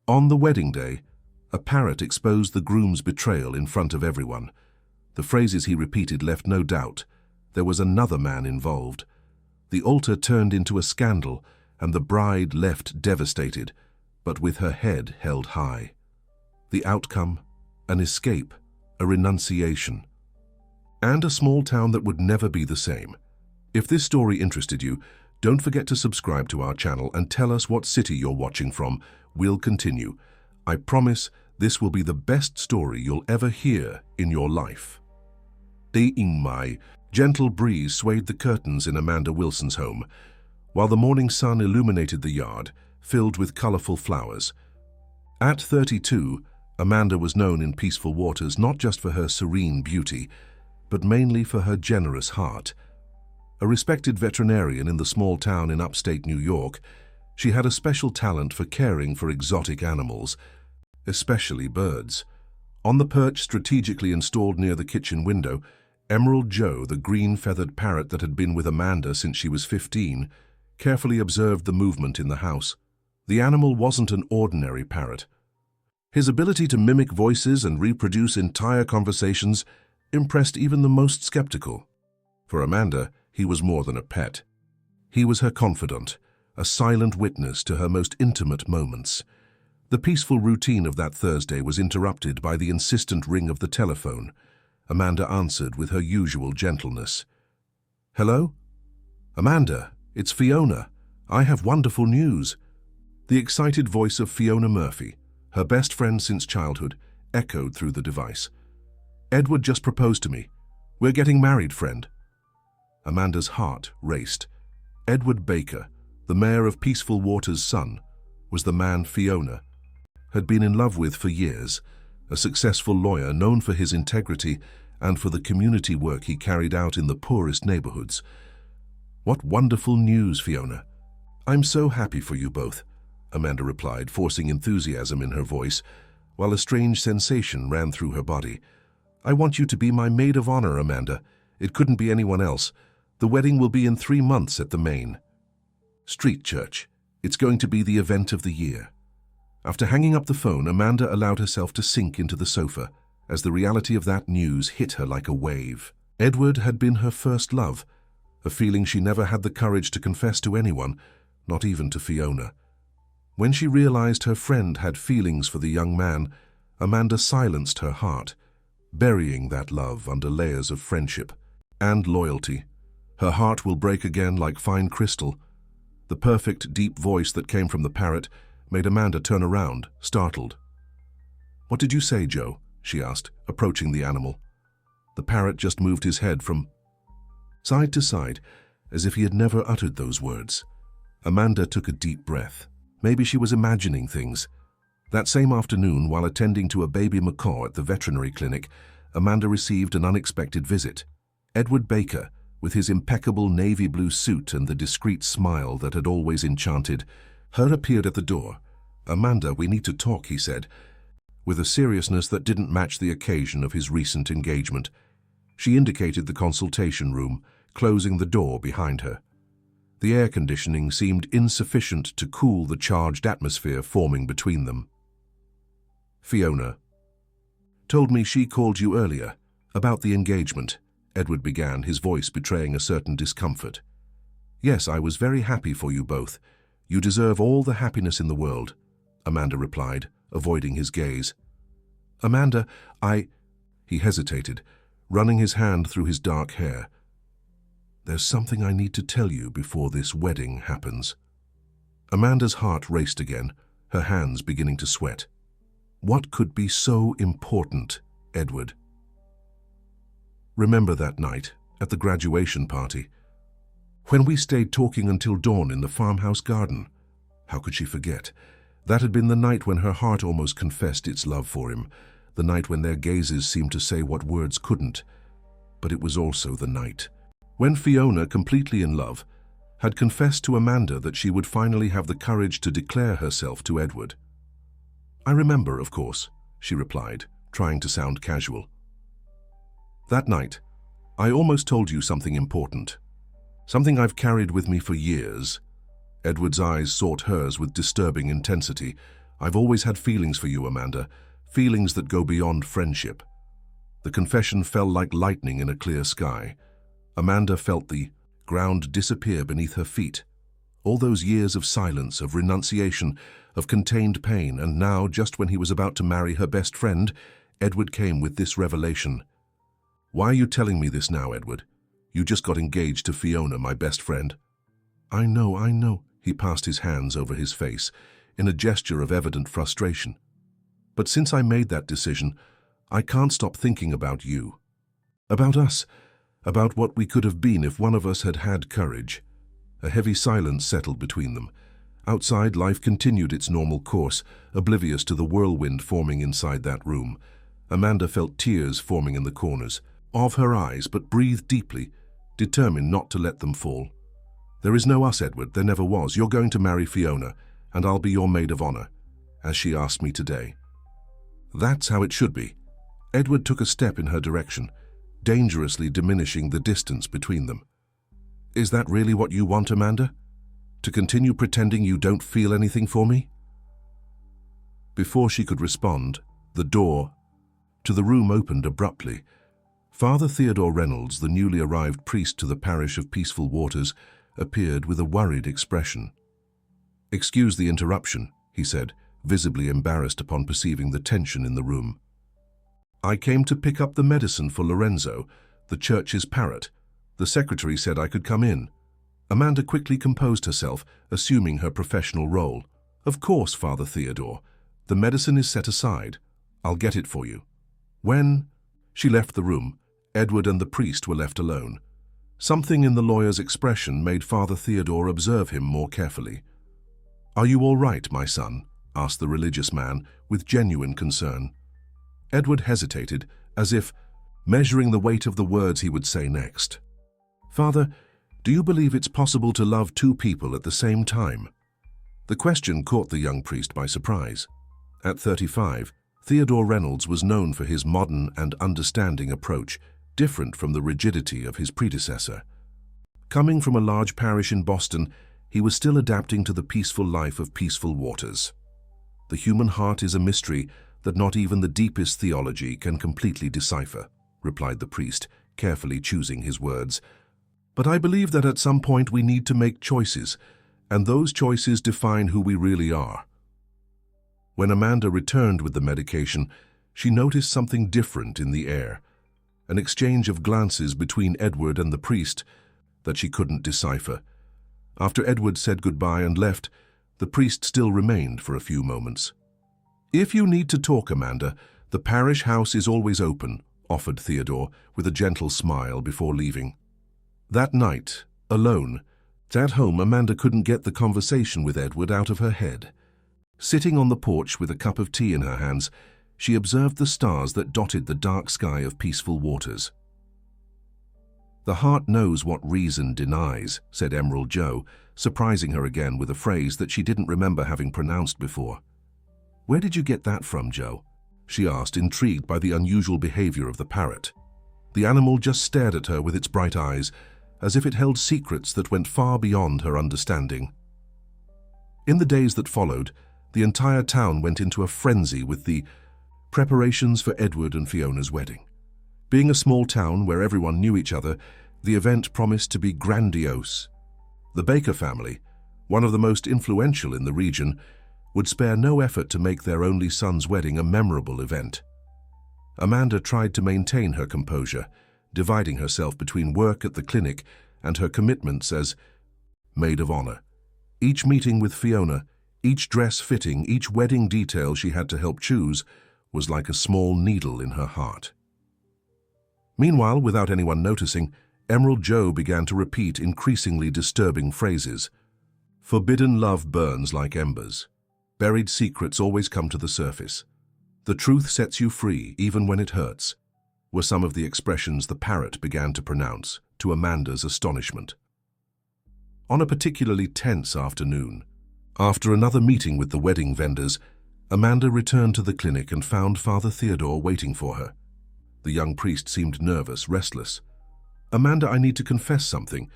On the wedding day, a parrot exposed the groom's betrayal in front of everyone. The phrases he repeated left no doubt. There was another man involved. The altar turned into a scandal, and the bride left devastated, but with her head held high. The outcome? An escape, a renunciation, and a small town that would never be the same. If this story interested you, don't forget to subscribe to our channel and tell us what city you're watching from. We'll continue. I promise this will be the best story you'll ever hear in your life. Daing Mai, gentle breeze swayed the curtains in Amanda Wilson's home, while the morning sun illuminated the yard, filled with colorful flowers. At 32, Amanda was known in peaceful waters not just for her serene beauty, but mainly for her generous heart. A respected veterinarian in the small town in upstate New York, she had a special talent for caring for exotic animals, especially birds. On the perch strategically installed near the kitchen window, Emerald Joe, the green-feathered parrot that had been with Amanda since she was 15, carefully observed the movement in the house. The animal wasn't an ordinary parrot. His ability to mimic voices and reproduce entire conversations impressed even the most skeptical. For Amanda, he was more than a pet. He was her confidant, a silent witness to her most intimate moments. The peaceful routine of that Thursday was interrupted by the insistent ring of the telephone. Amanda answered with her usual gentleness. "Hello? Amanda, it's Fiona. I have wonderful news." The excited voice of Fiona Murphy, her best friend since childhood, echoed through the device. "Edward just proposed to me. We're getting married, friend." Amanda's heart raced. Edward Baker, the mayor of Peaceful Water's son, was the man Fiona had been in love with for years, a successful lawyer known for his integrity and for the community work he carried out in the poorest neighborhoods. "What wonderful news, Fiona. I'm so happy for you both," Amanda replied, forcing enthusiasm in her voice, while a strange sensation ran through her body. "I want you to be my maid of honor, Amanda. It couldn't be anyone else. The wedding will be in 3 months at the Main Street Church. It's going to be the event of the year." After hanging up the phone, Amanda allowed herself to sink into the sofa as the reality of that news hit her like a wave. Edward had been her first love, a feeling she never had the courage to confess to anyone, not even to Fiona. When she realized her friend had feelings for the young man, Amanda silenced her heart, burying that love under layers of friendship and loyalty. Her heart will break again like fine crystal. The perfect, deep voice that came from the parrot made Amanda turn around, startled. "What did you say, Joe?" she asked, approaching the animal. The parrot just moved his head from side to side, as if he had never uttered those words. Amanda took a deep breath. Maybe she was imagining things. That same afternoon, while attending to a baby macaw at the veterinary clinic, Amanda received an unexpected visit. Edward Baker, with his impeccable navy blue suit and the discreet smile that had always enchanted her, appeared at the door. "Amanda, we need to talk," he said, with a seriousness that didn't match the occasion of his recent engagement. She indicated the consultation room, closing the door behind her. The air conditioning seemed insufficient to cool the charged atmosphere forming between them. "Fiona told me she called you earlier about the engagement," Edward began, his voice betraying a certain discomfort. "Yes, I was very happy for you both. You deserve all the happiness in the world," Amanda replied, avoiding his gaze. "Amanda, He hesitated, running his hand through his dark hair. "There's something I need to tell you before this wedding happens." Amanda's heart raced again, her hands beginning to sweat. What could be so important, Edward? Remember that night, at the graduation party, when we stayed talking until dawn in the farmhouse garden? How could she forget? That had been the night when her heart almost confessed its love for him, the night when their gazes seemed to say what words couldn't. But it was also the night when Fiona, completely in love, had confessed to Amanda that she would finally have the courage to declare herself to Edward. "I remember, of course," she replied, trying to sound casual. "That night, I almost told you something important. Something I've carried with me for years." Edward's eyes sought hers with disturbing intensity, I've always had feelings for you, Amanda, feelings that go beyond friendship. The confession fell like lightning in a clear sky. Amanda felt the ground disappear beneath her feet. All those years of silence, of renunciation, of contained pain, and now, just when he was about to marry her best friend, Edward came with this revelation. Why are you telling me this now, Edward? You just got engaged to Fiona, my best friend. I know. He passed his hands over his face in a gesture of evident frustration. But since I made that decision, I can't stop thinking about you. About us. About what we could have been if one of us had had courage. A heavy silence settled between them. Outside, life continued its normal course, oblivious to the whirlwind forming inside that room. Amanda felt tears forming in the corners of her eyes, but breathed deeply, determined not to let them fall. There is no us, Edward, there never was. You're going to marry Fiona, and I'll be your maid of honor, as she asked me today. That's how it should be. Edward took a step in her direction, dangerously diminishing the distance between them. Is that really what you want, Amanda? To continue pretending you don't feel anything for me? Before she could respond, the door to the room opened abruptly. Father Theodore Reynolds, the newly arrived priest to the parish of Peaceful Waters, appeared with a worried expression. "Excuse the interruption," he said, visibly embarrassed upon perceiving the tension in the room. "I came to pick up the medicine for Lorenzo, the church's Parrot. The secretary said I could come in." Amanda quickly composed herself, assuming her professional role. "Of course, Father Theodore. The medicine is set aside. I'll get it for you." When she left the room, Edward and the priest were left alone. Something in the lawyer's expression made Father Theodore observe him more carefully. "Are you all right, my son?" asked the religious man with genuine concern. Edward hesitated, as if measuring the weight of the words he would say next. "Father, do you believe it's possible to love two people at the same time?" The question caught the young priest by surprise. At 35, Theodore Reynolds was known for his modern and understanding approach, different from the rigidity of his predecessor. Coming from a large parish in Boston, he was still adapting to the peaceful life of Peaceful Waters. The human heart is a mystery that not even the deepest theology can completely decipher, replied the priest, carefully choosing his words. "But I believe that at some point we need to make choices, and those choices define who we really are." When Amanda returned with the medication, she noticed something different in the air, an exchange of glances between Edward and the priest that she couldn't decipher. After Edward said goodbye and left, the priest still remained for a few moments. "If you need to talk, Amanda, the parish house is always open," offered Theodore with a gentle smile before leaving. That night, alone, at home, Amanda couldn't get the conversation with Edward out of her head. Sitting on the porch with a cup of tea in her hands, she observed the stars that dotted the dark sky of Peaceful Waters. "The heart knows what reason denies," said Emerald Joe, surprising her again with a phrase that she didn't remember having pronounced before. "Where did you get that from, Joe?" she asked, intrigued by the unusual behavior of the parrot. The animal just stared at her with its bright eyes, as if it held secrets that went far beyond her understanding. In the days that followed, the entire town went into a frenzy with the preparations for Edward and Fiona's wedding. Being a small town where everyone knew each other, the event promised to be grandiose. The Baker family, one of the most influential in the region, would spare no effort to make their only son's wedding a memorable event. Amanda tried to maintain her composure, dividing herself between work at the clinic and her commitments as maid of honor. Each meeting with Fiona, each dress fitting, each wedding detail she had to help choose was like a small needle in her heart. Meanwhile, without anyone noticing, Emerald Joe began to repeat increasingly disturbing phrases. "Forbidden love burns like embers. Buried secrets always come to the surface. The truth sets you free, even when it hurts," were some of the expressions the parrot began to pronounce, to Amanda's astonishment. On a particularly tense afternoon, after another meeting with the wedding vendors, Amanda returned to the clinic and found Father Theodore waiting for her. The young priest seemed nervous, restless. "Amanda, I need to confess something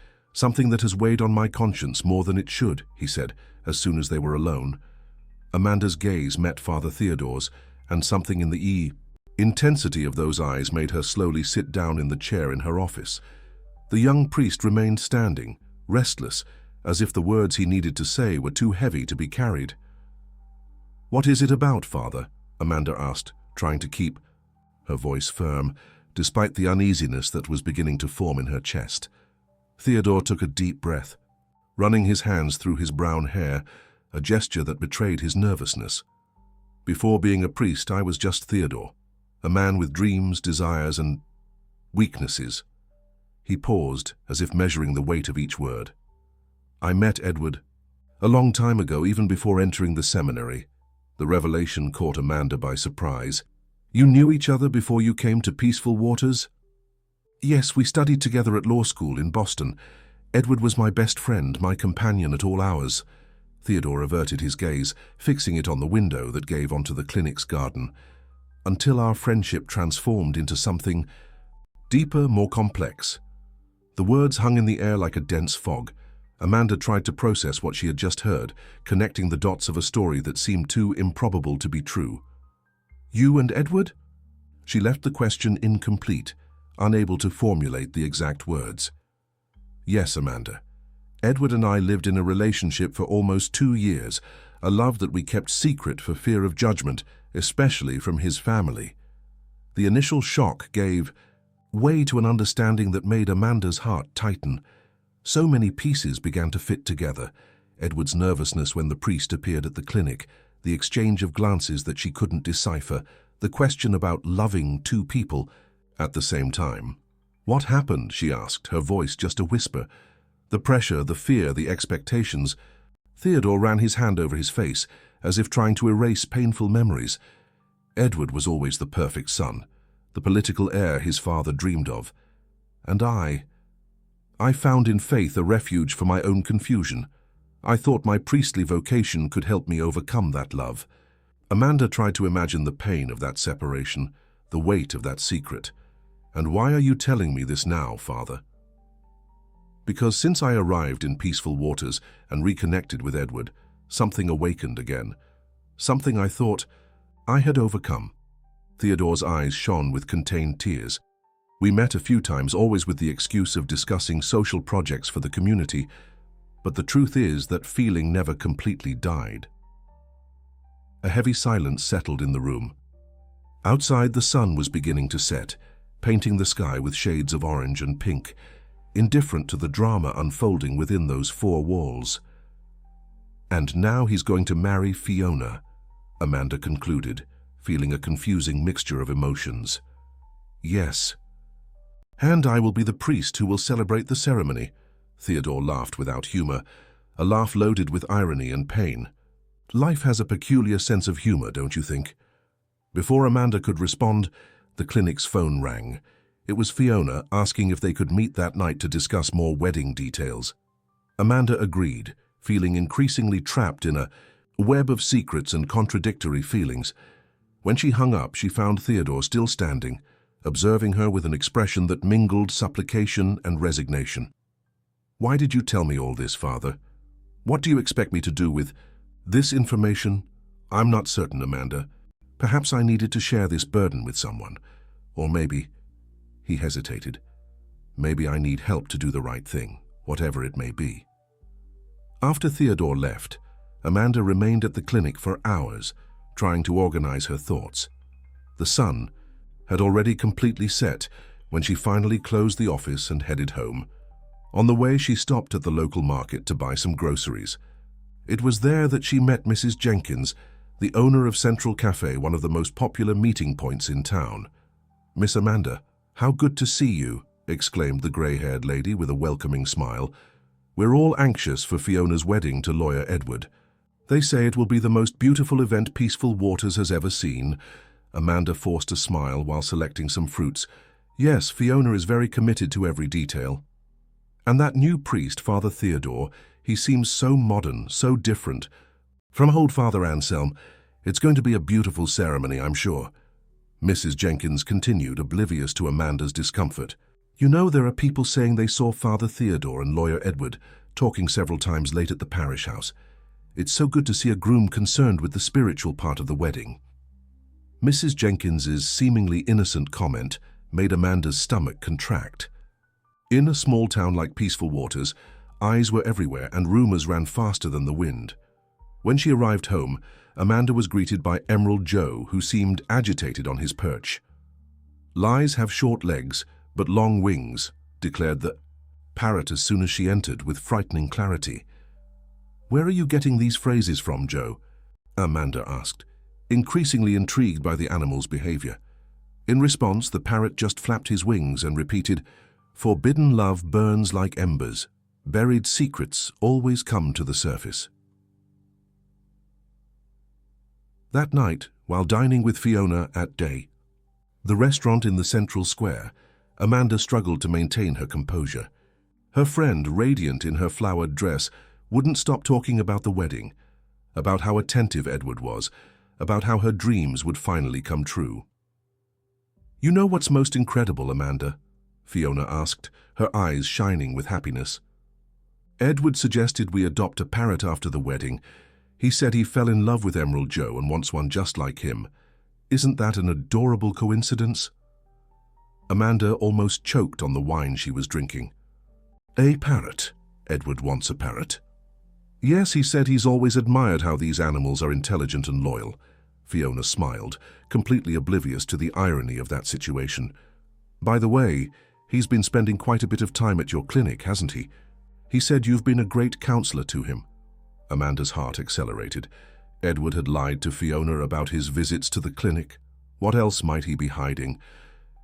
that has weighed on my conscience more than it should," he said, as soon as they were alone. Amanda's gaze met Father Theodore's, and something in the intensity of those eyes made her slowly sit down in the chair in her office. The young priest remained standing, restless, as if the words he needed to say were too heavy to be carried. "What is it about, Father?" Amanda asked, trying to keep her voice firm, despite the uneasiness that was beginning to form in her chest. Theodore took a deep breath, running his hands through his brown hair, a gesture that betrayed his nervousness. "Before being a priest, I was just Theodore, a man with dreams, desires, and weaknesses." He paused, as if measuring the weight of each word. "I met Edward a long time ago, even before entering the seminary." The revelation caught Amanda by surprise. "You knew each other before you came to Peaceful Waters?" "Yes, we studied together at law school in Boston. Edward was my best friend, my companion at all hours." Theodore averted his gaze, fixing it on the window that gave onto the clinic's garden. "Until our friendship transformed into something deeper, more complex." The words hung in the air like a dense fog. Amanda tried to process what she had just heard, connecting the dots of a story that seemed too improbable to be true. "You and Edward?" She left the question incomplete, unable to formulate the exact words. "Yes, Amanda. Edward and I lived in a relationship for almost 2 years, a love that we kept secret for fear of judgment, especially from his family." The initial shock gave way to an understanding that made Amanda's heart tighten. So many pieces began to fit together. Edward's nervousness when the priest appeared at the clinic, the exchange of glances that she couldn't decipher, the question about loving 2 people at the same time. "What happened?" she asked, her voice just a whisper. The pressure, the fear, the expectations. Theodore ran his hand over his face, as if trying to erase painful memories. Edward was always the perfect son, the political heir his father dreamed of. And I found in faith a refuge for my own confusion. I thought my priestly vocation could help me overcome that love. Amanda tried to imagine the pain of that separation, the weight of that secret. "And why are you telling me this now, Father?" "Because since I arrived in Peaceful Waters and reconnected with Edward, something awakened again. Something I thought I had overcome." Theodore's eyes shone with contained tears. "We met a few times, always with the excuse of discussing social projects for the community, but the truth is that feeling never completely died." A heavy silence settled in the room. Outside, the sun was beginning to set, painting the sky with shades of orange and pink, indifferent to the drama unfolding within those 4 walls. "And now he's going to marry Fiona," Amanda concluded, feeling a confusing mixture of emotions. "Yes. And I will be the priest who will celebrate the ceremony." Theodore laughed without humor, a laugh loaded with irony and pain. Life has a peculiar sense of humor, don't you think? Before Amanda could respond, the clinic's phone rang. It was Fiona asking if they could meet that night to discuss more wedding details. Amanda agreed, feeling increasingly trapped in a web of secrets and contradictory feelings. When she hung up, she found Theodore still standing, observing her with an expression that mingled supplication and resignation. "Why did you tell me all this, Father? What do you expect me to do with this information?" "I'm not certain, Amanda. Perhaps I needed to share this burden with someone. Or maybe—" He hesitated. "Maybe I need help to do the right thing, whatever it may be." After Theodore left, Amanda remained at the clinic for hours, trying to organize her thoughts. The sun had already completely set when she finally closed the office and headed home. On the way, she stopped at the local market to buy some groceries. It was there that she met Mrs. Jenkins, the owner of Central Cafe, one of the most popular meeting points in town. "Miss Amanda, how good to see you," exclaimed the gray-haired lady with a welcoming smile. "We're all anxious for Fiona's wedding to lawyer Edward. They say it will be the most beautiful event Peaceful Waters has ever seen." Amanda forced a smile while selecting some fruits. "Yes, Fiona is very committed to every detail. And that new priest, Father Theodore, he seems so modern, so different from old Father Anselm. It's going to be a beautiful ceremony, I'm sure." Mrs. Jenkins continued, oblivious to Amanda's discomfort. "You know, there are people saying they saw Father Theodore and lawyer Edward talking several times late at the parish house. It's so good to see a groom concerned with the spiritual part of the wedding." Mrs. Jenkins's seemingly innocent comment made Amanda's stomach contract. In a small town like Peaceful Waters, eyes were everywhere and rumors ran faster than the wind. When she arrived home, Amanda was greeted by Emerald Joe, who seemed agitated on his perch. "Lies have short legs, but long wings," declared the Parrot as soon as she entered with frightening clarity. "Where are you getting these phrases from, Joe?" Amanda asked, increasingly intrigued by the animal's behavior. In response, the parrot just flapped his wings and repeated, "Forbidden love burns like embers. Buried secrets always come to the surface." That night, while dining with Fiona at the restaurant in the central square, Amanda struggled to maintain her composure. Her friend, radiant in her flowered dress, wouldn't stop talking about the wedding, about how attentive Edward was, about how her dreams would finally come true. "You know what's most incredible, Amanda?" Fiona asked, her eyes shining with happiness. "Edward suggested we adopt a parrot after the wedding. He said he fell in love with Emerald Joe and wants one just like him. Isn't that an adorable coincidence?" Amanda almost choked on the wine she was drinking. "A parrot? Edward wants a parrot?" "Yes, he said he's always admired how these animals are intelligent and loyal." Fiona smiled, completely oblivious to the irony of that situation. "By the way, he's been spending quite a bit of time at your clinic, hasn't he? He said you've been a great counselor to him." Amanda's heart accelerated. Edward had lied to Fiona about his visits to the clinic. What else might he be hiding?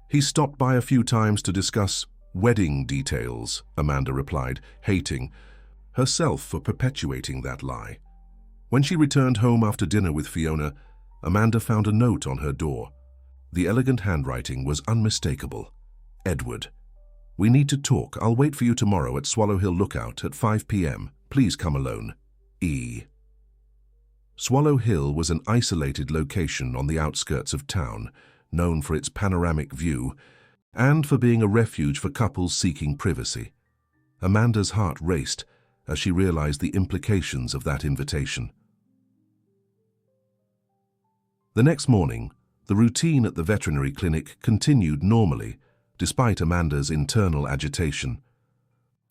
"He stopped by a few times to discuss wedding details," Amanda replied, hating herself for perpetuating that lie. When she returned home after dinner with Fiona, Amanda found a note on her door. The elegant handwriting was unmistakable. "Edward, we need to talk. I'll wait for you tomorrow at Swallow Hill Lookout at 5 p.m. Please come alone. E." Swallow Hill was an isolated location on the outskirts of town, known for its panoramic view and for being a refuge for couples seeking privacy. Amanda's heart raced as she realized the implications of that invitation. The next morning, the routine at the veterinary clinic continued normally, despite Amanda's internal agitation.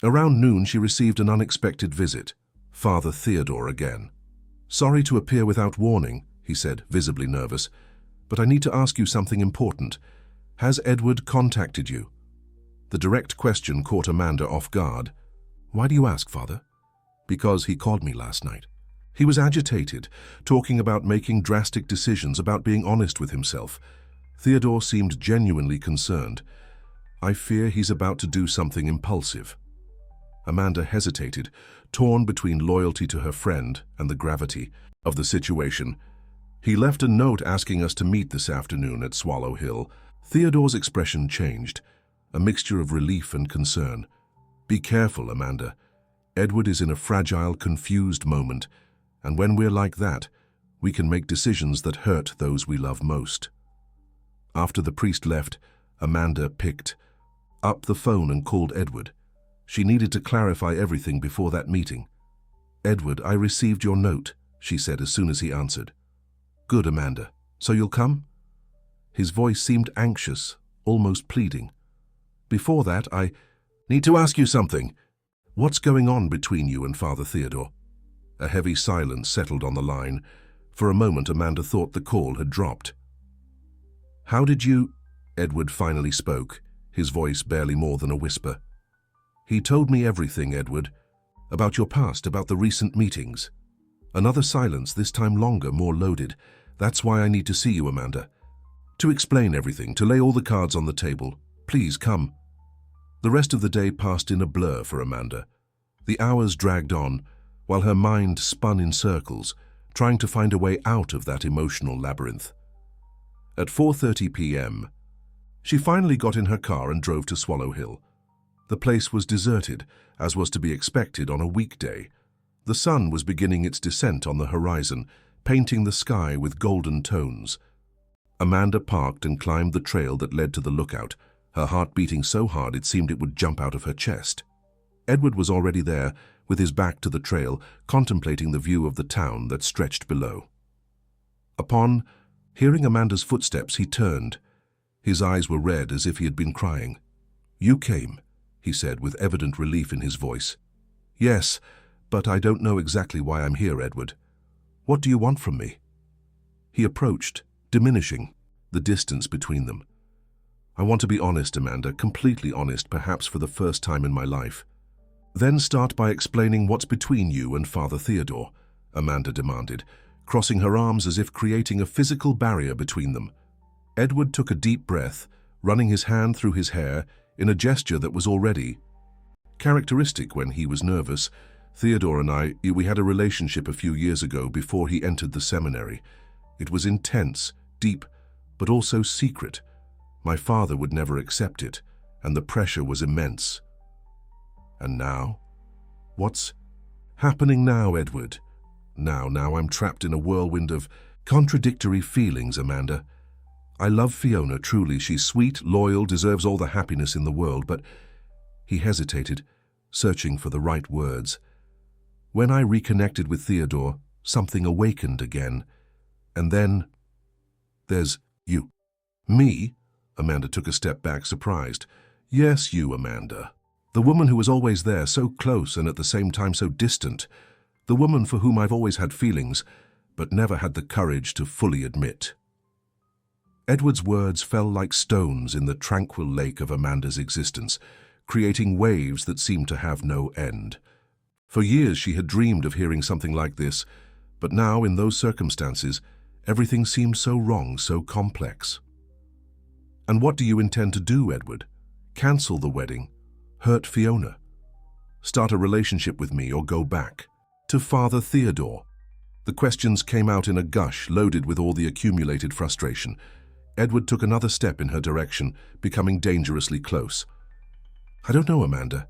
Around noon, she received an unexpected visit. Father Theodore again. "Sorry to appear without warning," he said, visibly nervous, "but I need to ask you something important. Has Edward contacted you?" The direct question caught Amanda off guard. "Why do you ask, Father?" "Because he called me last night. He was agitated, talking about making drastic decisions, about being honest with himself. Theodore seemed genuinely concerned. I fear he's about to do something impulsive." Amanda hesitated, torn between loyalty to her friend and the gravity of the situation. "He left a note asking us to meet this afternoon at Swallow Hill." Theodore's expression changed, a mixture of relief and concern. "Be careful, Amanda. Edward is in a fragile, confused moment, and when we're like that, we can make decisions that hurt those we love most." After the priest left, Amanda picked up the phone and called Edward. She needed to clarify everything before that meeting. "Edward, I received your note," she said as soon as he answered. "Good, Amanda. So you'll come?" His voice seemed anxious, almost pleading. "Before that, I need to ask you something. What's going on between you and Father Theodore?" A heavy silence settled on the line. For a moment, Amanda thought the call had dropped. "How did you—" Edward finally spoke, his voice barely more than a whisper. "He told me everything, Edward. About your past, about the recent meetings." Another silence, this time longer, more loaded. "That's why I need to see you, Amanda. To explain everything, to lay all the cards on the table. Please come." The rest of the day passed in a blur for Amanda. The hours dragged on, while her mind spun in circles, trying to find a way out of that emotional labyrinth. At 4:30 p.m., she finally got in her car and drove to Swallow Hill. The place was deserted, as was to be expected on a weekday. The sun was beginning its descent on the horizon, painting the sky with golden tones. Amanda parked and climbed the trail that led to the lookout, her heart beating so hard it seemed it would jump out of her chest. Edward was already there, with his back to the trail, contemplating the view of the town that stretched below. Upon hearing Amanda's footsteps, he turned. His eyes were red as if he had been crying. "You came," he said with evident relief in his voice. "Yes, but I don't know exactly why I'm here, Edward. What do you want from me?" He approached, diminishing the distance between them. "I want to be honest, Amanda, completely honest, perhaps for the first time in my life." "Then start by explaining what's between you and Father Theodore," Amanda demanded, crossing her arms as if creating a physical barrier between them. Edward took a deep breath, running his hand through his hair in a gesture that was already characteristic when he was nervous. "Theodore and we had a relationship a few years ago before he entered the seminary. It was intense, deep, but also secret. My father would never accept it, and the pressure was immense." "And now? What's happening now, Edward?" Now I'm trapped in a whirlwind of contradictory feelings, Amanda. I love Fiona, truly. She's sweet, loyal, deserves all the happiness in the world, but..." He hesitated, searching for the right words. "When I reconnected with Theodore, something awakened again. And then there's you." "Me?" Amanda took a step back, surprised. "Yes, you, Amanda. The woman who was always there, so close and at the same time so distant. The woman for whom I've always had feelings, but never had the courage to fully admit." Edward's words fell like stones in the tranquil lake of Amanda's existence, creating waves that seemed to have no end. For years she had dreamed of hearing something like this, but now, in those circumstances, everything seemed so wrong, so complex. "And what do you intend to do, Edward? Cancel the wedding? Hurt Fiona? Start a relationship with me, or go back to Father Theodore?" The questions came out in a gush, loaded with all the accumulated frustration. Edward took another step in her direction, becoming dangerously close. "I don't know, Amanda.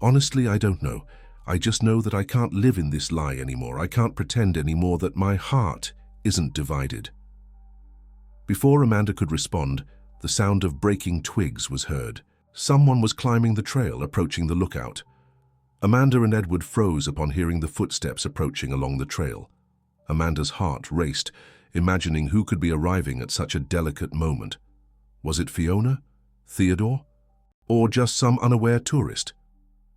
Honestly, I don't know. I just know that I can't live in this lie anymore. I can't pretend anymore that my heart isn't divided." Before Amanda could respond, the sound of breaking twigs was heard. Someone was climbing the trail, approaching the lookout. Amanda and Edward froze upon hearing the footsteps approaching along the trail. Amanda's heart raced, imagining who could be arriving at such a delicate moment. Was it Fiona? Theodore? Or just some unaware tourist?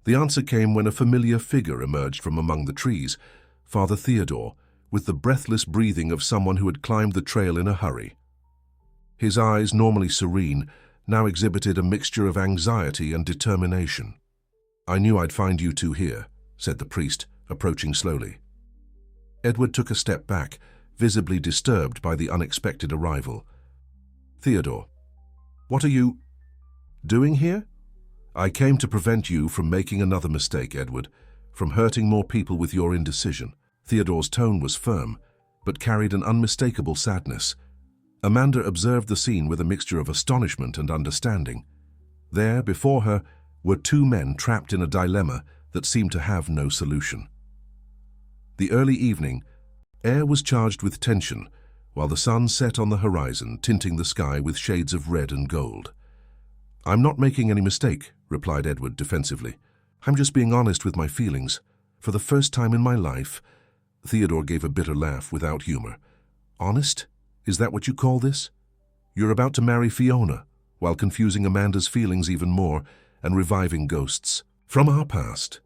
The answer came when a familiar figure emerged from among the trees, Father Theodore, with the breathless breathing of someone who had climbed the trail in a hurry. His eyes, normally serene, now exhibited a mixture of anxiety and determination. "I knew I'd find you two here," said the priest, approaching slowly. Edward took a step back, visibly disturbed by the unexpected arrival. "Theodore, what are you doing here?" "I came to prevent you from making another mistake, Edward, from hurting more people with your indecision." Theodore's tone was firm, but carried an unmistakable sadness. Amanda observed the scene with a mixture of astonishment and understanding. There, before her, were two men trapped in a dilemma that seemed to have no solution. The early evening air was charged with tension, while the sun set on the horizon, tinting the sky with shades of red and gold. "I'm not making any mistake," replied Edward defensively. "I'm just being honest with my feelings. For the first time in my life..." Theodore gave a bitter laugh without humor. "Honest? Is that what you call this? You're about to marry Fiona, while confusing Amanda's feelings even more and reviving ghosts from our past."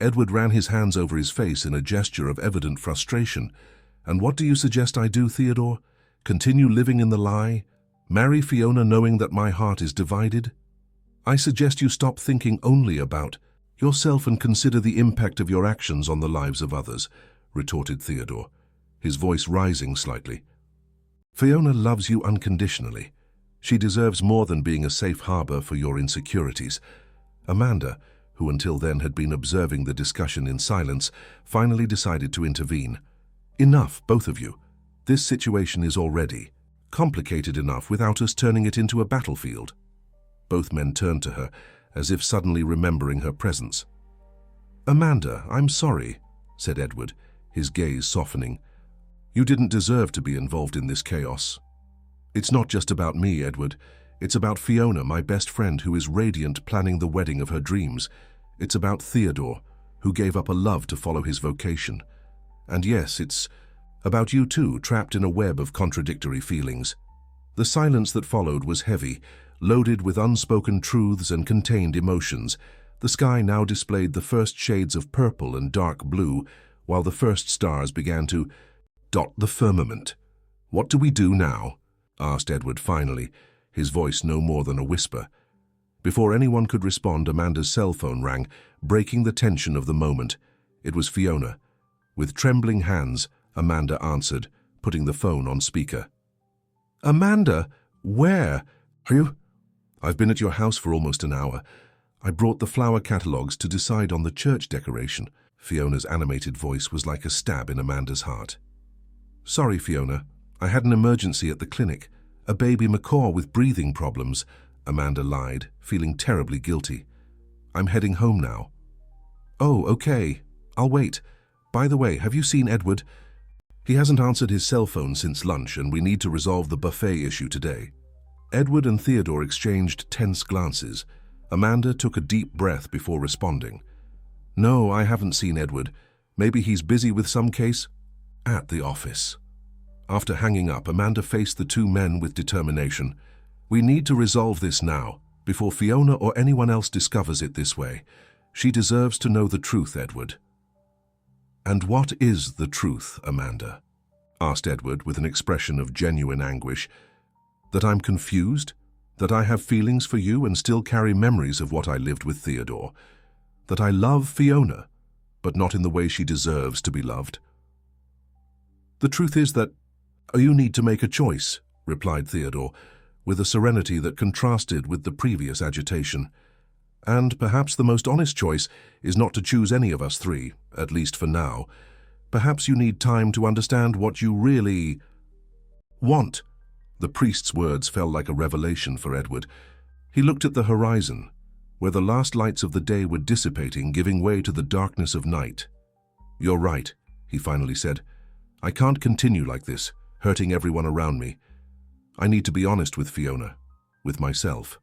Edward ran his hands over his face in a gesture of evident frustration. "And what do you suggest I do, Theodore? Continue living in the lie? Marry Fiona knowing that my heart is divided? I suggest you stop thinking only about yourself and consider the impact of your actions on the lives of others," retorted Theodore, his voice rising slightly. "Fiona loves you unconditionally. She deserves more than being a safe harbor for your insecurities." Amanda, who until then had been observing the discussion in silence, finally decided to intervene. "Enough, both of you. This situation is already complicated enough without us turning it into a battlefield." Both men turned to her, as if suddenly remembering her presence. "Amanda, I'm sorry," said Edward, his gaze softening. "You didn't deserve to be involved in this chaos. It's not just about me, Edward. It's about Fiona, my best friend, who is radiant, planning the wedding of her dreams. It's about Theodore, who gave up a love to follow his vocation. And yes, it's about you too, trapped in a web of contradictory feelings. The silence that followed was heavy, loaded with unspoken truths and contained emotions. The sky now displayed the first shades of purple and dark blue, while the first stars began to dot the firmament. "What do we do now?" asked Edward finally, his voice no more than a whisper. Before anyone could respond, Amanda's cell phone rang, breaking the tension of the moment. It was Fiona. With trembling hands, Amanda answered, putting the phone on speaker. "Amanda, where are you?" "I've been at your house for almost an hour. I brought the flower catalogues to decide on the church decoration." Fiona's animated voice was like a stab in Amanda's heart. "Sorry, Fiona. I had an emergency at the clinic. A baby macaw with breathing problems," Amanda lied, feeling terribly guilty. "I'm heading home now." "Oh, okay. I'll wait. By the way, have you seen Edward? He hasn't answered his cell phone since lunch, and we need to resolve the buffet issue today." Edward and Theodore exchanged tense glances. Amanda took a deep breath before responding. "No, I haven't seen Edward. Maybe he's busy with some case at the office." After hanging up, Amanda faced the two men with determination. "We need to resolve this now, before Fiona or anyone else discovers it this way. She deserves to know the truth, Edward." "And what is the truth, Amanda?" asked Edward with an expression of genuine anguish. "That I'm confused? That I have feelings for you and still carry memories of what I lived with Theodore? That I love Fiona, but not in the way she deserves to be loved?" "The truth is that you need to make a choice," replied Theodore, with a serenity that contrasted with the previous agitation. "And perhaps the most honest choice is not to choose any of us three, at least for now. Perhaps you need time to understand what you really want." The priest's words fell like a revelation for Edward. He looked at the horizon, where the last lights of the day were dissipating, giving way to the darkness of night. "You're right," he finally said. "I can't continue like this, hurting everyone around me. I need to be honest with Fiona, with myself."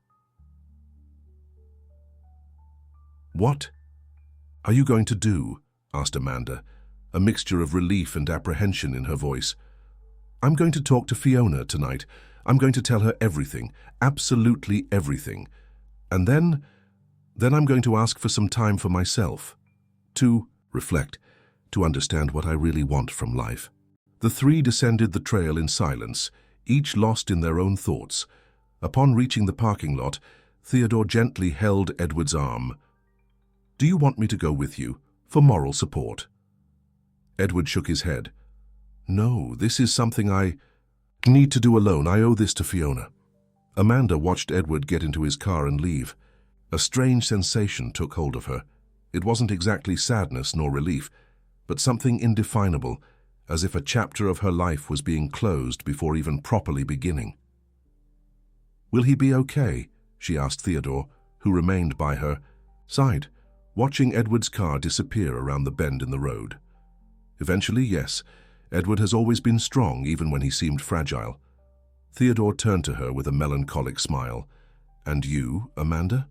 "What are you going to do?" asked Amanda, a mixture of relief and apprehension in her voice. "I'm going to talk to Fiona tonight. I'm going to tell her everything, absolutely everything. And then I'm going to ask for some time for myself, to reflect, to understand what I really want from life." The three descended the trail in silence, each lost in their own thoughts. Upon reaching the parking lot, Theodore gently held Edward's arm. "Do you want me to go with you, for moral support?" Edward shook his head. "No, this is something I need to do alone. I owe this to Fiona." Amanda watched Edward get into his car and leave. A strange sensation took hold of her. It wasn't exactly sadness nor relief, but something indefinable, as if a chapter of her life was being closed before even properly beginning. "Will he be okay?" she asked Theodore, who remained by her side, watching Edward's car disappear around the bend in the road. "Eventually, yes. Edward has always been strong, even when he seemed fragile." Theodore turned to her with a melancholic smile. "And you, Amanda?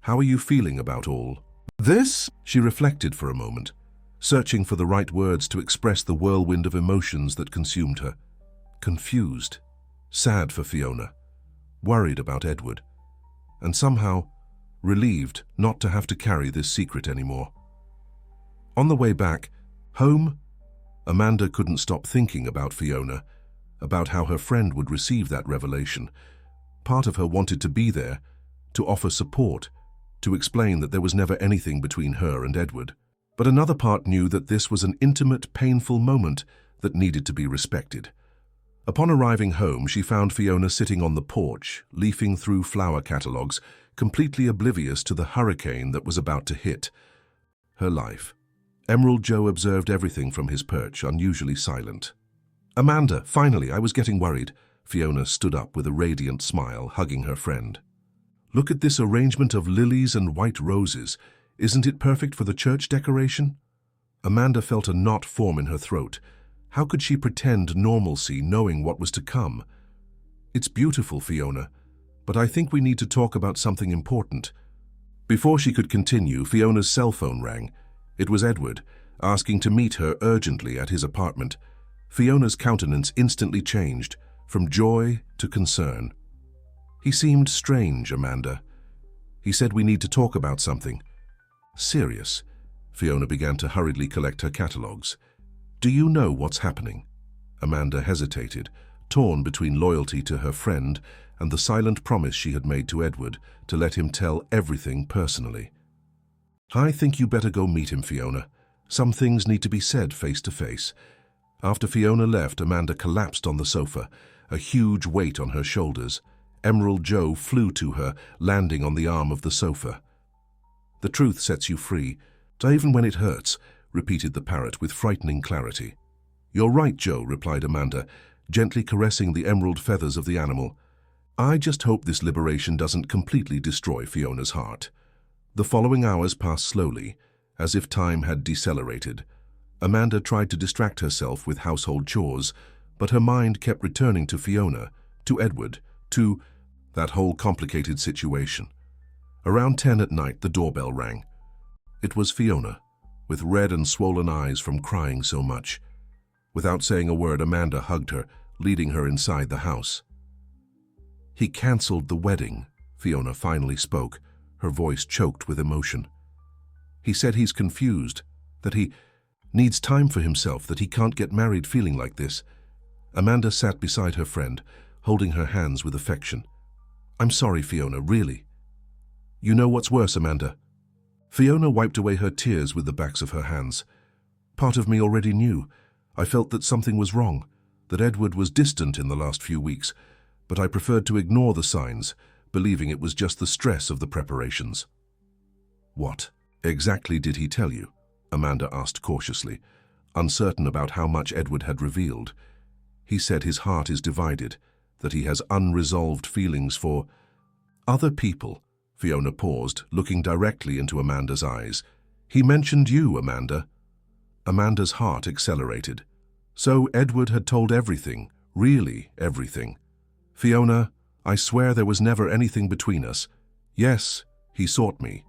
How are you feeling about all this?" She reflected for a moment, searching for the right words to express the whirlwind of emotions that consumed her. Confused, sad for Fiona, worried about Edward, and somehow relieved not to have to carry this secret anymore. On the way back, home, Amanda couldn't stop thinking about Fiona, about how her friend would receive that revelation. Part of her wanted to be there, to offer support, to explain that there was never anything between her and Edward. But another part knew that this was an intimate, painful moment that needed to be respected. Upon arriving home, she found Fiona sitting on the porch, leafing through flower catalogues, completely oblivious to the hurricane that was about to hit her life. Emerald Joe observed everything from his perch, unusually silent. "Amanda, finally, I was getting worried." Fiona stood up with a radiant smile, hugging her friend. "Look at this arrangement of lilies and white roses. Isn't it perfect for the church decoration?" Amanda felt a knot form in her throat. How could she pretend normalcy knowing what was to come? "It's beautiful, Fiona, but I think we need to talk about something important." Before she could continue, Fiona's cell phone rang. It was Edward, asking to meet her urgently at his apartment. Fiona's countenance instantly changed, from joy to concern. "He seemed strange, Amanda. He said we need to talk about something." "Serious?" Fiona began to hurriedly collect her catalogues. "Do you know what's happening?" Amanda hesitated, torn between loyalty to her friend and the silent promise she had made to Edward to let him tell everything personally. "I think you better go meet him, Fiona. Some things need to be said face to face." After Fiona left, Amanda collapsed on the sofa, a huge weight on her shoulders. Emerald Joe flew to her, landing on the arm of the sofa. "The truth sets you free, even when it hurts," repeated the parrot with frightening clarity. "You're right, Joe," replied Amanda, gently caressing the emerald feathers of the animal. "I just hope this liberation doesn't completely destroy Fiona's heart." The following hours passed slowly, as if time had decelerated. Amanda tried to distract herself with household chores, but her mind kept returning to Fiona, to Edward, to that whole complicated situation. Around 10 at night, the doorbell rang. It was Fiona, with red and swollen eyes from crying so much. Without saying a word, Amanda hugged her, leading her inside the house. "He cancelled the wedding," Fiona finally spoke, her voice choked with emotion. "He said he's confused, that he needs time for himself, that he can't get married feeling like this." Amanda sat beside her friend, holding her hands with affection. "I'm sorry, Fiona, really." "You know what's worse, Amanda?" Fiona wiped away her tears with the backs of her hands. "Part of me already knew. I felt that something was wrong, that Edward was distant in the last few weeks, but I preferred to ignore the signs, believing it was just the stress of the preparations." "What exactly did he tell you?" Amanda asked cautiously, uncertain about how much Edward had revealed. "He said his heart is divided, that he has unresolved feelings for other people." Fiona paused, looking directly into Amanda's eyes. "He mentioned you, Amanda." Amanda's heart accelerated. So Edward had told everything, really everything. "Fiona, I swear there was never anything between us. Yes, he sought me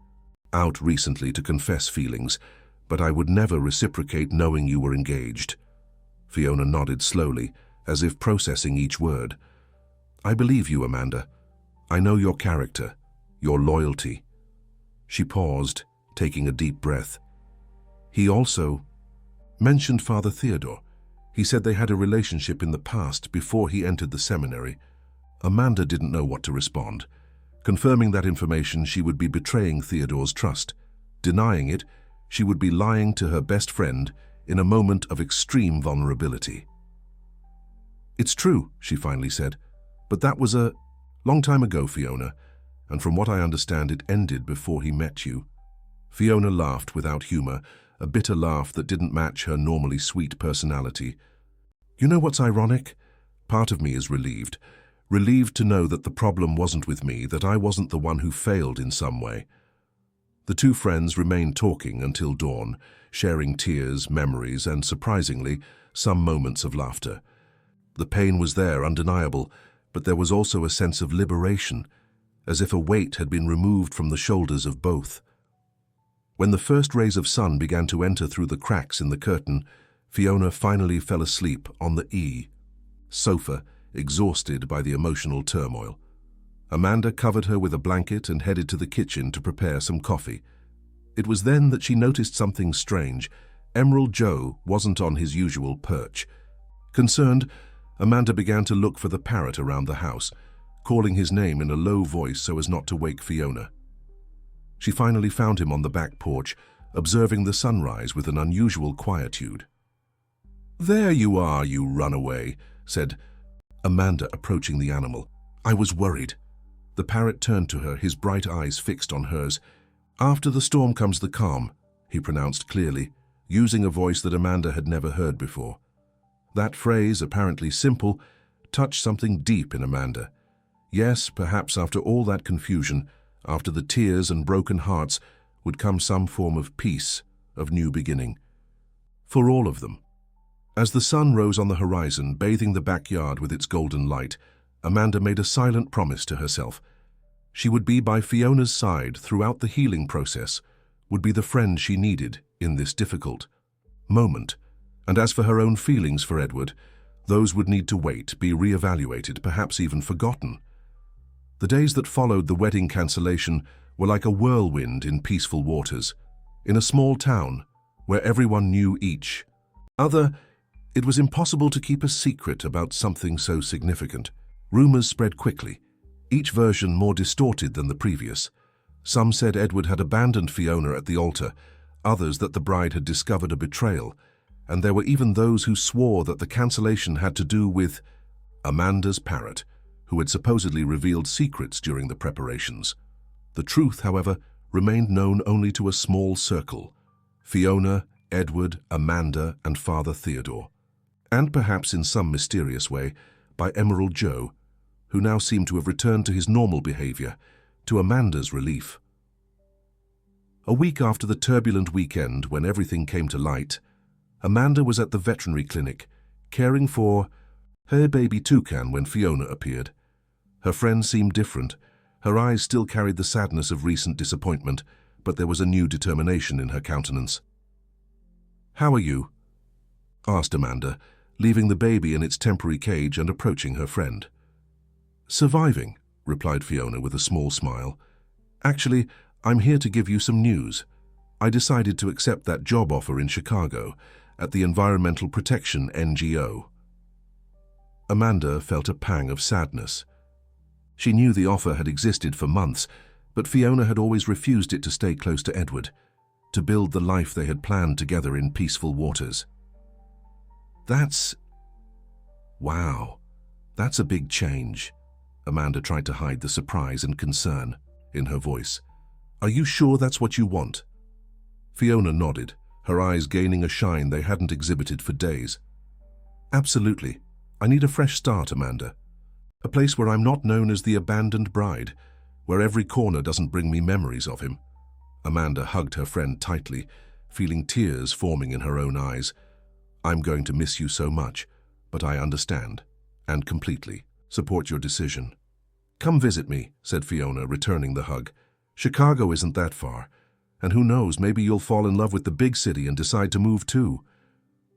out recently to confess feelings, but I would never reciprocate knowing you were engaged." Fiona nodded slowly, as if processing each word. "I believe you, Amanda. I know your character, your loyalty." She paused, taking a deep breath. "He also mentioned Father Theodore. He said they had a relationship in the past before he entered the seminary." Amanda didn't know what to respond. Confirming that information, she would be betraying Theodore's trust. Denying it, she would be lying to her best friend in a moment of extreme vulnerability. "It's true," she finally said, "but that was a long time ago, Fiona, and from what I understand, it ended before he met you." Fiona laughed without humor, a bitter laugh that didn't match her normally sweet personality. "You know what's ironic? Part of me is relieved. Relieved to know that the problem wasn't with me, that I wasn't the one who failed in some way." The two friends remained talking until dawn, sharing tears, memories, and, surprisingly, some moments of laughter. The pain was there, undeniable, but there was also a sense of liberation, as if a weight had been removed from the shoulders of both. When the first rays of sun began to enter through the cracks in the curtain, Fiona finally fell asleep on the sofa, exhausted by the emotional turmoil. Amanda covered her with a blanket and headed to the kitchen to prepare some coffee. It was then that she noticed something strange. Emerald Joe wasn't on his usual perch. Concerned, Amanda began to look for the parrot around the house, calling his name in a low voice so as not to wake Fiona. She finally found him on the back porch, observing the sunrise with an unusual quietude. "There you are, you runaway," said Amanda, approaching the animal. "I was worried." The parrot turned to her, his bright eyes fixed on hers. "After the storm comes the calm," he pronounced clearly, using a voice that Amanda had never heard before. That phrase, apparently simple, touched something deep in Amanda. Yes, perhaps after all that confusion, after the tears and broken hearts, would come some form of peace, of new beginning. For all of them. As the sun rose on the horizon, bathing the backyard with its golden light, Amanda made a silent promise to herself. She would be by Fiona's side throughout the healing process, would be the friend she needed in this difficult moment. And as for her own feelings for Edward, those would need to wait, be re-evaluated, perhaps even forgotten. The days that followed the wedding cancellation were like a whirlwind in peaceful waters. In a small town, where everyone knew each other, it was impossible to keep a secret about something so significant. Rumors spread quickly, each version more distorted than the previous. Some said Edward had abandoned Fiona at the altar, others that the bride had discovered a betrayal, and there were even those who swore that the cancellation had to do with Amanda's parrot, who had supposedly revealed secrets during the preparations. The truth, however, remained known only to a small circle: Fiona, Edward, Amanda, and Father Theodore. And perhaps in some mysterious way, by Emerald Joe, who now seemed to have returned to his normal behavior, to Amanda's relief. A week after the turbulent weekend, when everything came to light, Amanda was at the veterinary clinic, caring for her baby toucan when Fiona appeared. Her friend seemed different. Her eyes still carried the sadness of recent disappointment, but there was a new determination in her countenance. "How are you?" asked Amanda, leaving the baby in its temporary cage and approaching her friend. "Surviving," replied Fiona with a small smile. "Actually, I'm here to give you some news. I decided to accept that job offer in Chicago at the Environmental Protection NGO." Amanda felt a pang of sadness. She knew the offer had existed for months, but Fiona had always refused it to stay close to Edward, to build the life they had planned together in peaceful waters. Wow, that's a big change." Amanda tried to hide the surprise and concern in her voice. "Are you sure that's what you want?" Fiona nodded, her eyes gaining a shine they hadn't exhibited for days. "Absolutely. I need a fresh start, Amanda. A place where I'm not known as the abandoned bride, where every corner doesn't bring me memories of him." Amanda hugged her friend tightly, feeling tears forming in her own eyes. "I'm going to miss you so much, but I understand, and completely support your decision." "Come visit me," said Fiona, returning the hug. "Chicago isn't that far, and who knows, maybe you'll fall in love with the big city and decide to move too."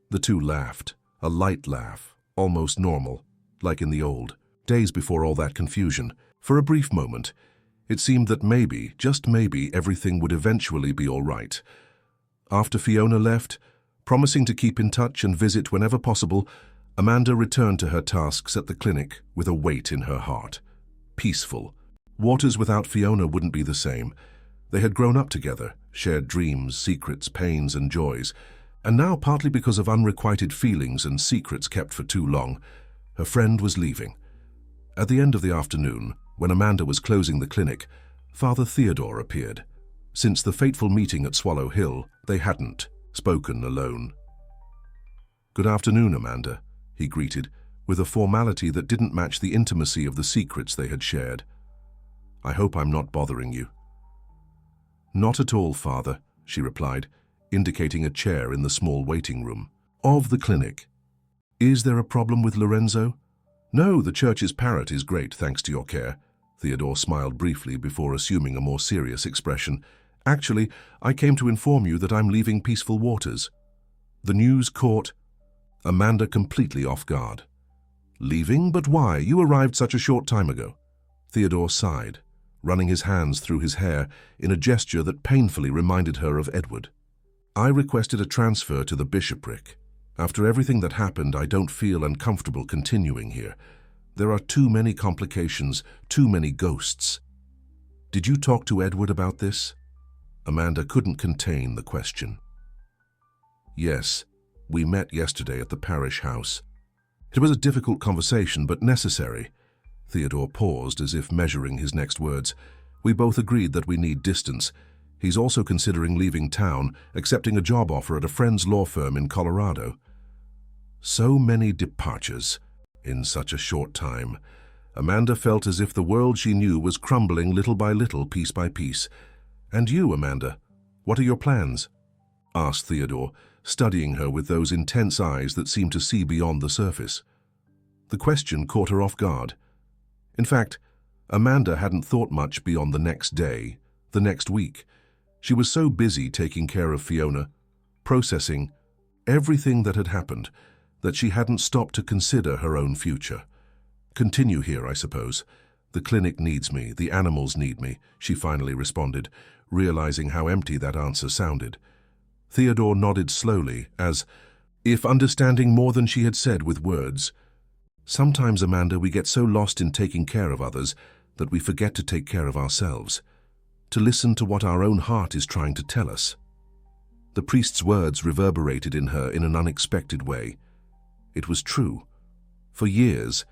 The two laughed, a light laugh, almost normal, like in the old days before all that confusion. For a brief moment, it seemed that maybe, just maybe, everything would eventually be all right. After Fiona left, promising to keep in touch and visit whenever possible, Amanda returned to her tasks at the clinic with a weight in her heart. Peaceful. Waters without Fiona wouldn't be the same. They had grown up together, shared dreams, secrets, pains, and joys, and now, partly because of unrequited feelings and secrets kept for too long, her friend was leaving. At the end of the afternoon, when Amanda was closing the clinic, Father Theodore appeared. Since the fateful meeting at Swallow Hill, they hadn't spoken alone. "Good afternoon, Amanda," he greeted, with a formality that didn't match the intimacy of the secrets they had shared. "I hope I'm not bothering you." "Not at all, Father," she replied, indicating a chair in the small waiting room of the clinic. "Is there a problem with Lorenzo?" "No, the church's Parrot is great, thanks to your care." Theodore smiled briefly before assuming a more serious expression. "Actually, I came to inform you that I'm leaving Peaceful Waters." The news caught Amanda completely off guard. "Leaving? But why? You arrived such a short time ago." Theodore sighed, running his hands through his hair in a gesture that painfully reminded her of Edward. "I requested a transfer to the bishopric. After everything that happened, I don't feel uncomfortable continuing here. There are too many complications, too many ghosts." "Did you talk to Edward about this?" Amanda couldn't contain the question. "Yes, we met yesterday at the parish house. It was a difficult conversation, but necessary." Theodore paused as if measuring his next words. "We both agreed that we need distance. He's also considering leaving town, accepting a job offer at a friend's law firm in Colorado." So many departures in such a short time. Amanda felt as if the world she knew was crumbling little by little, piece by piece. "And you, Amanda, what are your plans?" asked Theodore, studying her with those intense eyes that seemed to see beyond the surface. The question caught her off guard. In fact, Amanda hadn't thought much beyond the next day, the next week. She was so busy taking care of Fiona, processing everything that had happened, that she hadn't stopped to consider her own future. "Continue here, I suppose. The clinic needs me, the animals need me," she finally responded, realizing how empty that answer sounded. Theodore nodded slowly, as if understanding more than she had said with words. "Sometimes, Amanda, we get so lost in taking care of others that we forget to take care of ourselves, to listen to what our own heart is trying to tell us." The priest's words reverberated in her in an unexpected way. It was true. For years,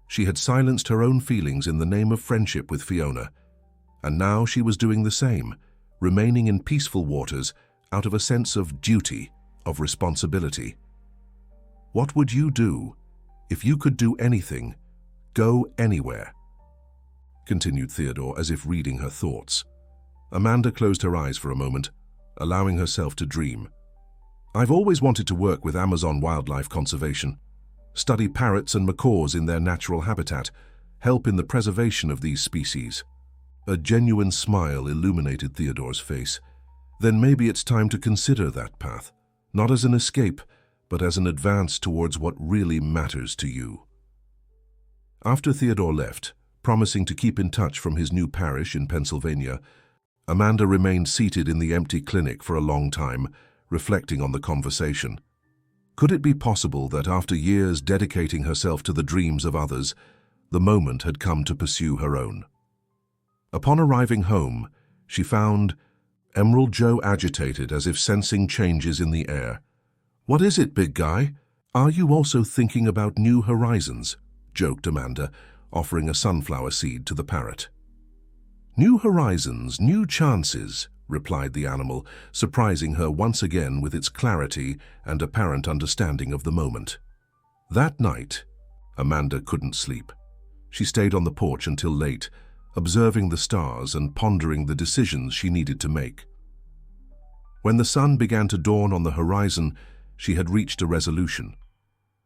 she had silenced her own feelings in the name of friendship with Fiona, and now she was doing the same, remaining in peaceful waters out of a sense of duty, of responsibility. "What would you do if you could do anything, go anywhere?" continued Theodore, as if reading her thoughts. Amanda closed her eyes for a moment, allowing herself to dream. "I've always wanted to work with Amazon wildlife conservation, study parrots and macaws in their natural habitat, help in the preservation of these species." A genuine smile illuminated Theodore's face. "Then maybe it's time to consider that path, not as an escape, but as an advance towards what really matters to you." After Theodore left, promising to keep in touch from his new parish in Pennsylvania, Amanda remained seated in the empty clinic for a long time, reflecting on the conversation. Could it be possible that after years dedicating herself to the dreams of others, the moment had come to pursue her own? Upon arriving home, she found Emerald Joe agitated, as if sensing changes in the air. "What is it, big guy? Are you also thinking about new horizons?" joked Amanda, offering a sunflower seed to the parrot. "New horizons, new chances," replied the animal, surprising her once again with its clarity and apparent understanding of the moment. That night, Amanda couldn't sleep. She stayed on the porch until late, observing the stars and pondering the decisions she needed to make. When the sun began to dawn on the horizon, she had reached a resolution.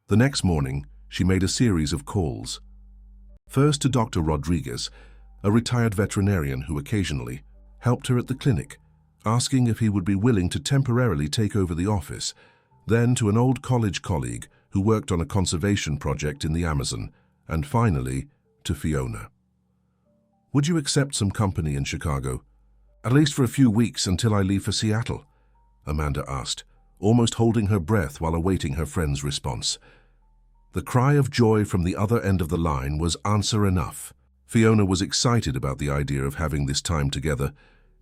The next morning, she made a series of calls. First to Dr. Rodriguez, a retired veterinarian who occasionally helped her at the clinic, asking if he would be willing to temporarily take over the office, then to an old college colleague who worked on a conservation project in the Amazon, and finally to Fiona. "Would you accept some company in Chicago? At least for a few weeks until I leave for Seattle?" Amanda asked, almost holding her breath while awaiting her friend's response. The cry of joy from the other end of the line was answer enough. Fiona was excited about the idea of having this time together,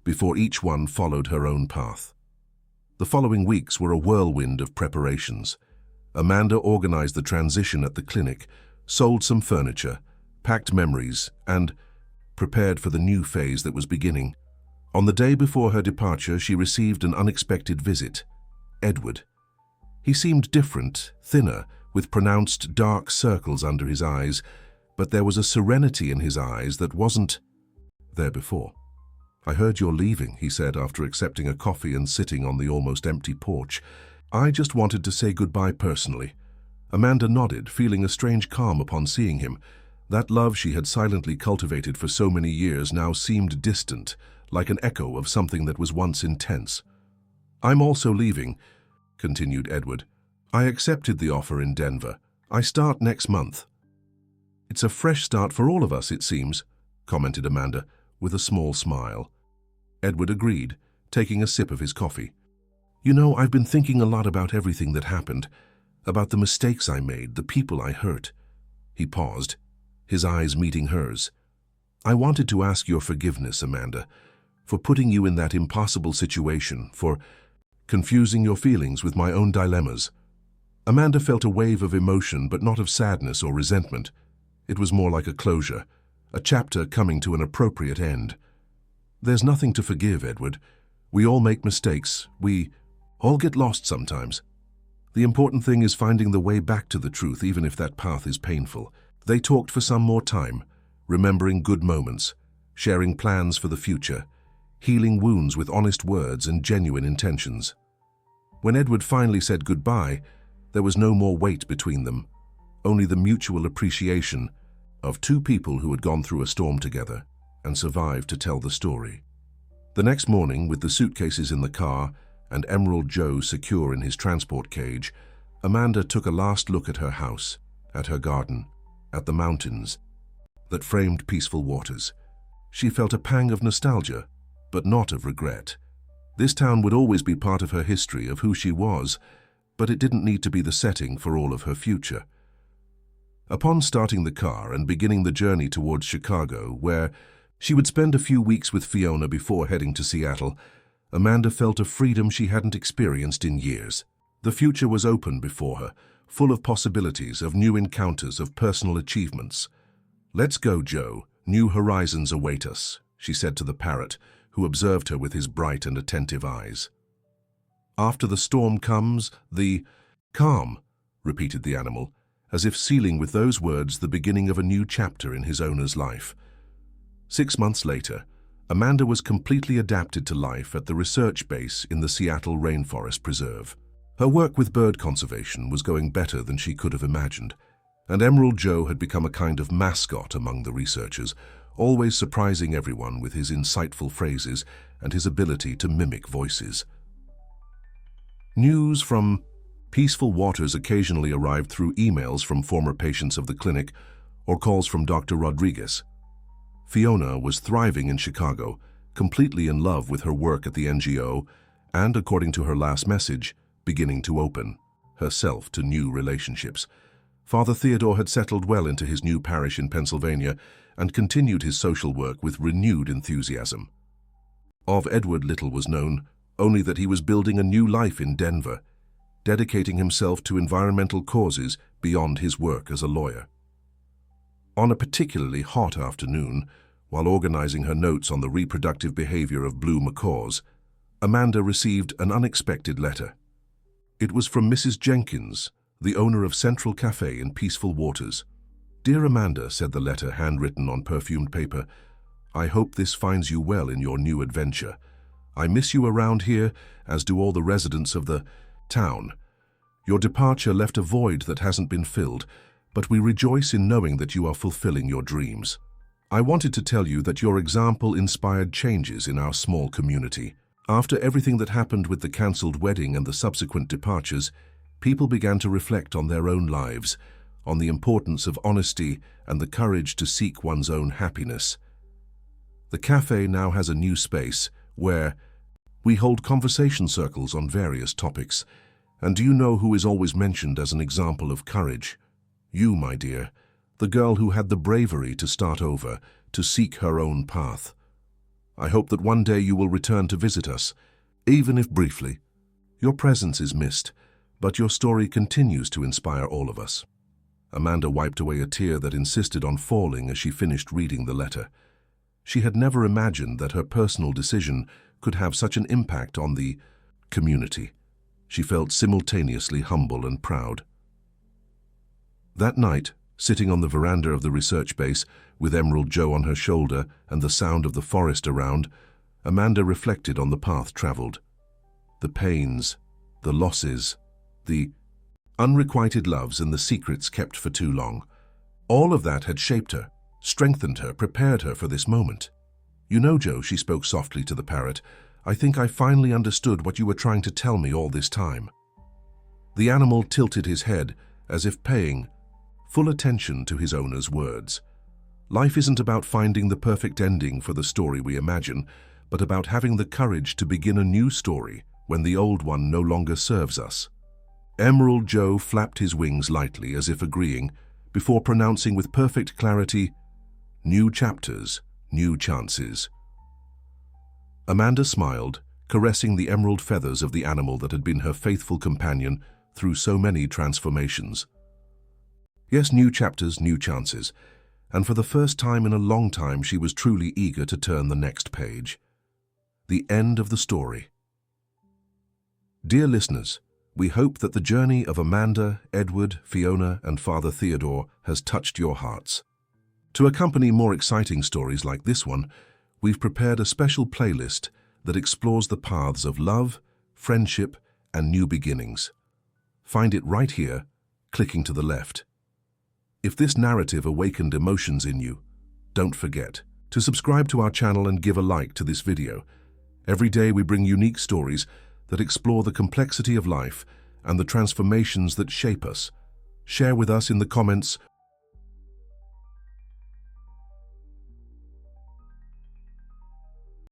before each one followed her own path. The following weeks were a whirlwind of preparations. Amanda organized the transition at the clinic, sold some furniture, packed memories, and prepared for the new phase that was beginning. On the day before her departure, she received an unexpected visit. Edward. He seemed different, thinner, with pronounced dark circles under his eyes, but there was a serenity in his eyes that wasn't there before. "I heard you're leaving," he said after accepting a coffee and sitting on the almost empty porch. "I just wanted to say goodbye personally." Amanda nodded, feeling a strange calm upon seeing him. That love she had silently cultivated for so many years now seemed distant, like an echo of something that was once intense. "I'm also leaving," continued Edward. "I accepted the offer in Denver. I start next month." "It's a fresh start for all of us, it seems," commented Amanda, with a small smile. Edward agreed, taking a sip of his coffee. "You know, I've been thinking a lot about everything that happened, about the mistakes I made, the people I hurt." He paused, his eyes meeting hers. "I wanted to ask your forgiveness, Amanda, for putting you in that impossible situation, for confusing your feelings with my own dilemmas." Amanda felt a wave of emotion, but not of sadness or resentment. It was more like a closure, a chapter coming to an appropriate end. "There's nothing to forgive, Edward. We all make mistakes. We all get lost sometimes. The important thing is finding the way back to the truth, even if that path is painful." They talked for some more time, remembering good moments, sharing plans for the future, healing wounds with honest words and genuine intentions. When Edward finally said goodbye, there was no more weight between them, only the mutual appreciation of two people who had gone through a storm together and survived to tell the story. The next morning, with the suitcases in the car and Emerald Joe secure in his transport cage, Amanda took a last look at her house, at her garden, at the mountains that framed peaceful waters. She felt a pang of nostalgia, but not of regret. This town would always be part of her history, of who she was, but it didn't need to be the setting for all of her future. Upon starting the car and beginning the journey towards Chicago, where she would spend a few weeks with Fiona before heading to Seattle, Amanda felt a freedom she hadn't experienced in years. The future was open before her, full of possibilities, of new encounters, of personal achievements. "Let's go, Joe. New horizons await us," she said to the parrot, who observed her with his bright and attentive eyes. "After the storm comes the calm," repeated the animal, as if sealing with those words the beginning of a new chapter in his owner's life. 6 months later, Amanda was completely adapted to life at the research base in the Seattle Rainforest Preserve. Her work with bird conservation was going better than she could have imagined, and Emerald Joe had become a kind of mascot among the researchers, always surprising everyone with his insightful phrases and his ability to mimic voices. News from peaceful waters occasionally arrived through emails from former patients of the clinic or calls from Dr. Rodriguez. Fiona was thriving in Chicago, completely in love with her work at the NGO, and, according to her last message, beginning to open herself to new relationships. Father Theodore had settled well into his new parish in Pennsylvania and continued his social work with renewed enthusiasm. Of Edward little was known, only that he was building a new life in Denver, dedicating himself to environmental causes beyond his work as a lawyer. On a particularly hot afternoon, while organizing her notes on the reproductive behavior of blue macaws, Amanda received an unexpected letter. It was from Mrs. Jenkins, the owner of Central Cafe in Peaceful Waters. "Dear Amanda," said the letter, handwritten on perfumed paper, "I hope this finds you well in your new adventure. I miss you around here, as do all the residents of the town. Your departure left a void that hasn't been filled, but we rejoice in knowing that you are fulfilling your dreams. I wanted to tell you that your example inspired changes in our small community. After everything that happened with the cancelled wedding and the subsequent departures, people began to reflect on their own lives, on the importance of honesty and the courage to seek one's own happiness. The cafe now has a new space where we hold conversation circles on various topics. And do you know who is always mentioned as an example of courage? You, my dear, the girl who had the bravery to start over, to seek her own path. I hope that one day you will return to visit us, even if briefly. Your presence is missed, but your story continues to inspire all of us." Amanda wiped away a tear that insisted on falling as she finished reading the letter. She had never imagined that her personal decision could have such an impact on the community. She felt simultaneously humble and proud. That night, sitting on the veranda of the research base, with Emerald Joe on her shoulder and the sound of the forest around, Amanda reflected on the path traveled. The pains, the losses, the unrequited loves and the secrets kept for too long. All of that had shaped her, strengthened her, prepared her for this moment. "You know, Joe," she spoke softly to the parrot, "I think I finally understood what you were trying to tell me all this time." The animal tilted his head, as if paying full attention to his owner's words. Life isn't about finding the perfect ending for the story we imagine, but about having the courage to begin a new story when the old one no longer serves us. Emerald Joe flapped his wings lightly as if agreeing, before pronouncing with perfect clarity, "New chapters, new chances." Amanda smiled, caressing the emerald feathers of the animal that had been her faithful companion through so many transformations. Yes, new chapters, new chances, and for the first time in a long time she was truly eager to turn the next page. The end of the story. Dear listeners, we hope that the journey of Amanda, Edward, Fiona, and Father Theodore has touched your hearts. To accompany more exciting stories like this one, we've prepared a special playlist that explores the paths of love, friendship, and new beginnings. Find it right here, clicking to the left. If this narrative awakened emotions in you, don't forget to subscribe to our channel and give a like to this video. Every day we bring unique stories that explore the complexity of life and the transformations that shape us. Share with us in the comments